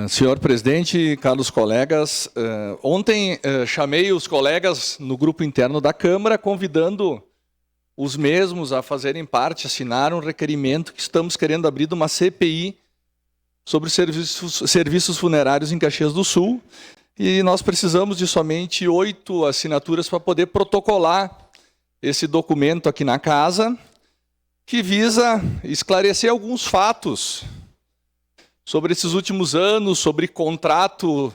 Senhor presidente, caros colegas, ontem chamei os colegas no grupo interno da Câmara, convidando os mesmos a fazerem parte, assinar um requerimento que estamos querendo abrir de uma CPI sobre serviços funerários em Caxias do Sul, e nós precisamos de somente 8 assinaturas para poder protocolar esse documento aqui na casa, que visa esclarecer alguns fatos sobre esses últimos anos, sobre contrato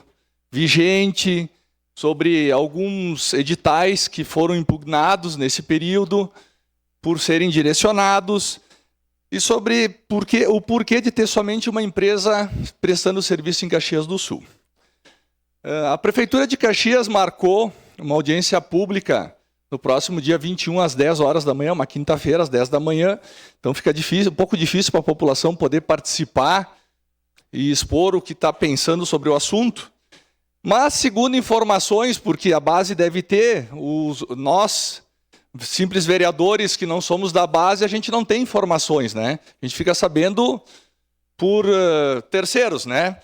vigente, sobre alguns editais que foram impugnados nesse período por serem direcionados, e sobre o porquê de ter somente uma empresa prestando serviço em Caxias do Sul. A Prefeitura de Caxias marcou uma audiência pública no próximo dia 21, às 10 horas da manhã, uma quinta-feira, às 10 da manhã. Então fica difícil, um pouco difícil para a população poder participar e expor o que está pensando sobre o assunto. Mas, segundo informações, porque a base deve ter, nós, simples vereadores que não somos da base, a gente não tem informações, né? A gente fica sabendo por terceiros, né?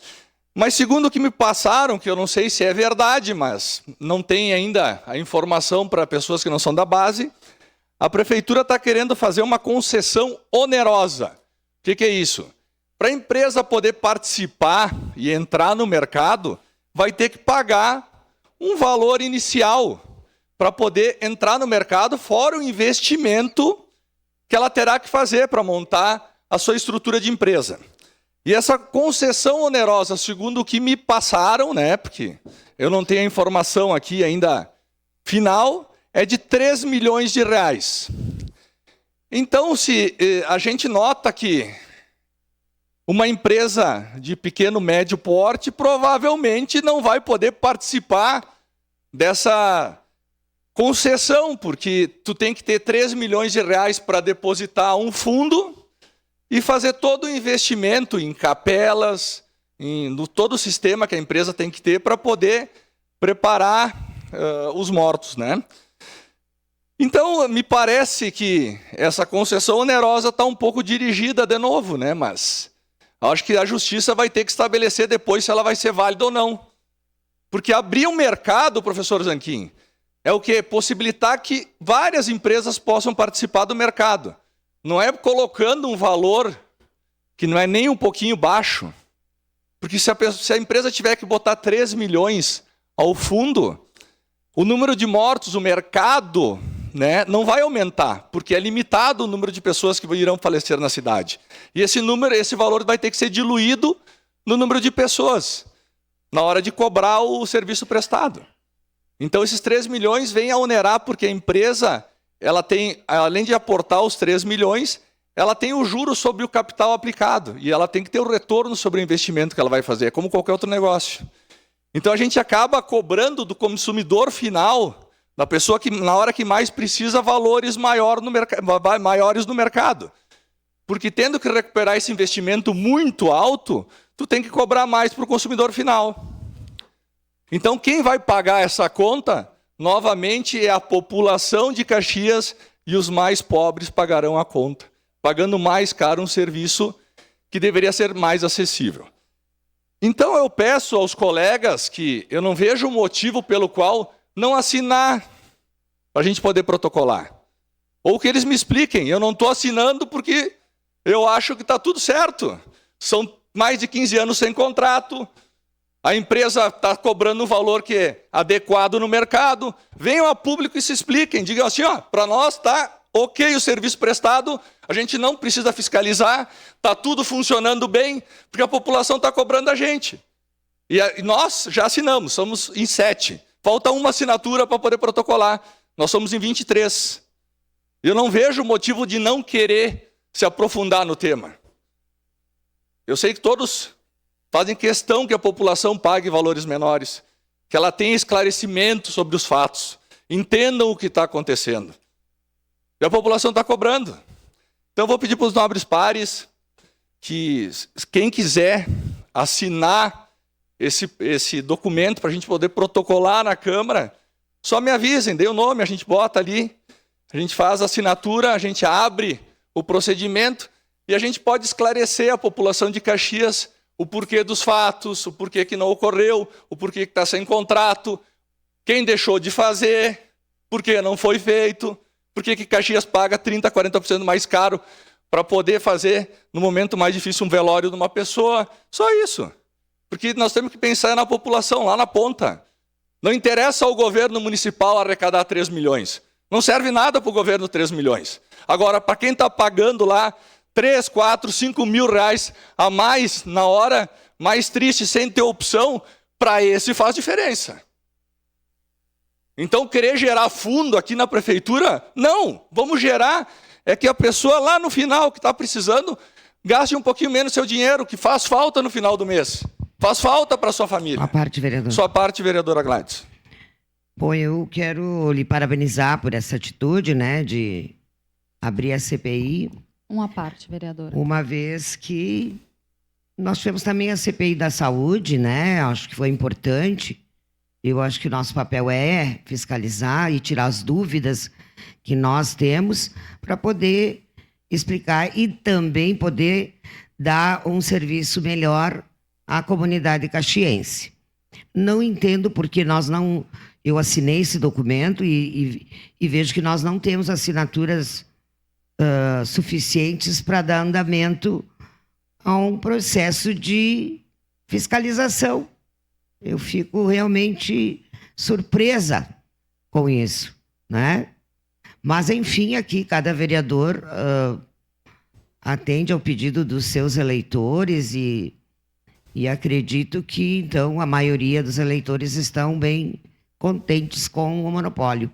Mas segundo o que me passaram, que eu não sei se é verdade, mas não tem ainda a informação para pessoas que não são da base, a Prefeitura está querendo fazer uma concessão onerosa. O que é isso? Para a empresa poder participar e entrar no mercado, vai ter que pagar um valor inicial para poder entrar no mercado, fora o investimento que ela terá que fazer para montar a sua estrutura de empresa. E essa concessão onerosa, segundo o que me passaram, né, porque eu não tenho a informação aqui ainda final, é de 3 milhões de reais. Então, se a gente nota que uma empresa de pequeno, médio porte provavelmente não vai poder participar dessa concessão, porque tu tem que ter 3 milhões de reais para depositar um fundo e fazer todo o investimento em capelas, no todo o sistema que a empresa tem que ter para poder preparar os mortos, né? Então, me parece que essa concessão onerosa está um pouco dirigida de novo, né? Mas acho que a justiça vai ter que estabelecer depois se ela vai ser válida ou não. Porque abrir um mercado, professor Zanquim, é o quê? Possibilitar que várias empresas possam participar do mercado. Não é colocando um valor que não é nem um pouquinho baixo. Porque se a empresa tiver que botar 3 milhões ao fundo, o número de mortos, o mercado, né, não vai aumentar, porque é limitado o número de pessoas que irão falecer na cidade. E esse valor vai ter que ser diluído no número de pessoas, na hora de cobrar o serviço prestado. Então, esses 3 milhões vêm a onerar, porque a empresa, ela tem, além de aportar os 3 milhões, ela tem o juro sobre o capital aplicado, e ela tem que ter o retorno sobre o investimento que ela vai fazer, como qualquer outro negócio. Então, a gente acaba cobrando do consumidor final, da pessoa que, na hora que mais precisa, valores maiores no mercado. Porque tendo que recuperar esse investimento muito alto, tu tem que cobrar mais para o consumidor final. Então, quem vai pagar essa conta, novamente, é a população de Caxias, e os mais pobres pagarão a conta, pagando mais caro um serviço que deveria ser mais acessível. Então, eu peço aos colegas que eu não vejo motivo pelo qual não assinar para a gente poder protocolar. Ou que eles me expliquem, eu não estou assinando porque eu acho que está tudo certo. São mais de 15 anos sem contrato, a empresa está cobrando um valor que é adequado no mercado. Venham a público e se expliquem, digam assim, ó, para nós está ok o serviço prestado, a gente não precisa fiscalizar, está tudo funcionando bem, porque a população está cobrando a gente. E nós já assinamos, somos em 7. Falta uma assinatura para poder protocolar. Nós somos em 23. Eu não vejo motivo de não querer se aprofundar no tema. Eu sei que todos fazem questão que a população pague valores menores, que ela tenha esclarecimento sobre os fatos, entendam o que está acontecendo. E a população está cobrando. Então eu vou pedir para os nobres pares que quem quiser assinar esse documento para a gente poder protocolar na Câmara, só me avisem, dê o nome, a gente bota ali, a gente faz a assinatura, a gente abre o procedimento e a gente pode esclarecer a população de Caxias o porquê dos fatos, o porquê que não ocorreu, o porquê que está sem contrato, quem deixou de fazer, por que não foi feito, por que Caxias paga 30%, 40% mais caro para poder fazer, no momento mais difícil, um velório de uma pessoa. Só isso. Porque nós temos que pensar na população, lá na ponta. Não interessa ao governo municipal arrecadar 3 milhões. Não serve nada para o governo 3 milhões. Agora, para quem está pagando lá 3, 4, 5 mil reais a mais na hora mais triste, sem ter opção, para esse faz diferença. Então, querer gerar fundo aqui na prefeitura? Não, vamos gerar é que a pessoa lá no final, que está precisando, gaste um pouquinho menos seu dinheiro, que faz falta no final do mês. Faz falta para a sua família. Sua parte, vereador. Sua parte, vereadora Gladys. Bom, eu quero lhe parabenizar por essa atitude, né, de abrir a CPI. Uma parte, vereadora. Uma vez que nós tivemos também a CPI da saúde, né, acho que foi importante. Eu acho que o nosso papel é fiscalizar e tirar as dúvidas que nós temos para poder explicar e também poder dar um serviço melhor à comunidade caxiense. Não entendo porque nós não... Eu assinei esse documento e vejo que nós não temos assinaturas suficientes para dar andamento a um processo de fiscalização. Eu fico realmente surpresa com isso, né? Mas, enfim, aqui cada vereador atende ao pedido dos seus eleitores e acredito que, então, a maioria dos eleitores estão bem contentes com o monopólio.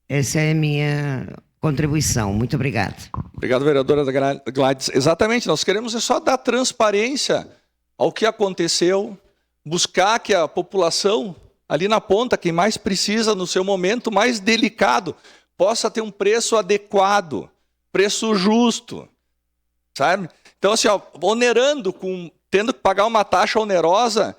Essa é a minha contribuição. Muito obrigada. Obrigado, vereadora Gladys. Exatamente, nós queremos é só dar transparência ao que aconteceu, buscar que a população, ali na ponta, quem mais precisa no seu momento mais delicado, possa ter um preço adequado, preço justo, sabe? Então, assim, ó, onerando, tendo que pagar uma taxa onerosa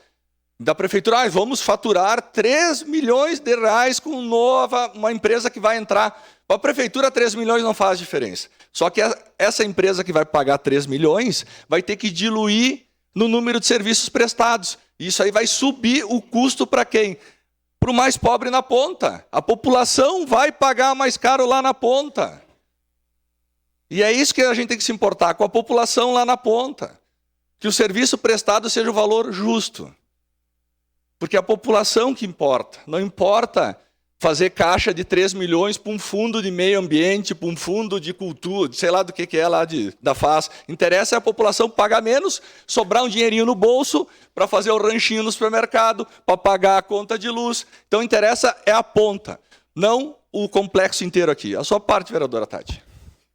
da prefeitura, vamos faturar 3 milhões de reais com uma empresa que vai entrar. Para a prefeitura, 3 milhões não faz diferença. Só que essa empresa que vai pagar 3 milhões vai ter que diluir no número de serviços prestados. Isso aí vai subir o custo para quem? Para o mais pobre na ponta. A população vai pagar mais caro lá na ponta. E é isso que a gente tem que se importar, com a população lá na ponta. Que o serviço prestado seja o valor justo. Porque é a população que importa. Não importa fazer caixa de 3 milhões para um fundo de meio ambiente, para um fundo de cultura, sei lá do que é lá da FAS. Interessa é a população pagar menos, sobrar um dinheirinho no bolso para fazer o ranchinho no supermercado, para pagar a conta de luz. Então, interessa é a ponta, não o complexo inteiro aqui. A sua parte, vereadora Tati.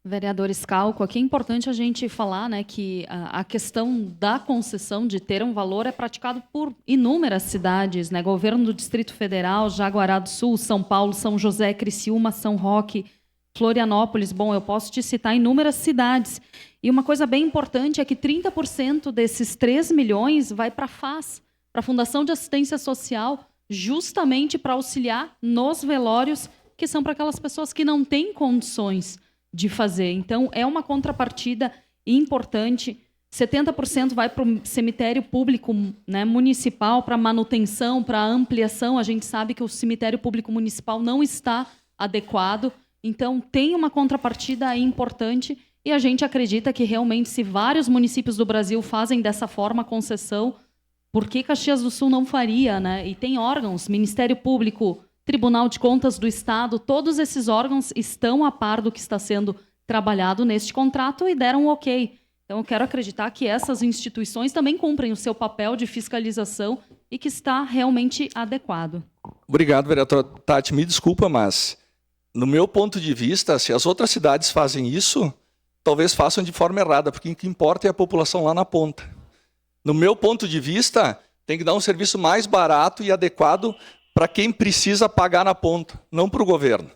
Vereador Scalco, aqui é importante a gente falar, né, que a questão da concessão de ter um valor é praticado por inúmeras cidades, né, governo do Distrito Federal, Jaguará do Sul, São Paulo, São José, Criciúma, São Roque, Florianópolis. Bom, eu posso te citar inúmeras cidades. E uma coisa bem importante é que 30% desses 3 milhões vai para a FAS, para a Fundação de Assistência Social, justamente para auxiliar nos velórios, que são para aquelas pessoas que não têm condições de fazer. Então, é uma contrapartida importante. 70% vai para o cemitério público, né, municipal, para manutenção, para ampliação. A gente sabe que o cemitério público municipal não está adequado. Então, tem uma contrapartida importante e a gente acredita que, realmente, se vários municípios do Brasil fazem dessa forma a concessão, por que Caxias do Sul não faria, né? E tem órgãos, Ministério Público, Tribunal de Contas do Estado, todos esses órgãos estão a par do que está sendo trabalhado neste contrato e deram um ok. Então, eu quero acreditar que essas instituições também cumprem o seu papel de fiscalização e que está realmente adequado. Obrigado, vereadora Tati. Me desculpa, mas, no meu ponto de vista, se as outras cidades fazem isso, talvez façam de forma errada, porque o que importa é a população lá na ponta. No meu ponto de vista, tem que dar um serviço mais barato e adequado para quem precisa pagar na ponta, não para o governo.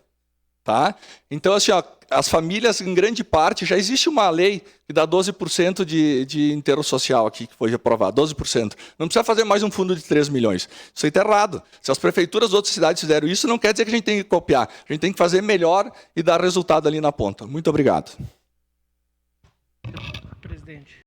Tá? Então, assim, ó, as famílias, em grande parte, já existe uma lei que dá 12% de enterro social aqui, que foi aprovado, 12%. Não precisa fazer mais um fundo de 3 milhões. Isso aí está errado. Se as prefeituras de outras cidades fizeram isso, não quer dizer que a gente tem que copiar. A gente tem que fazer melhor e dar resultado ali na ponta. Muito obrigado. Presidente.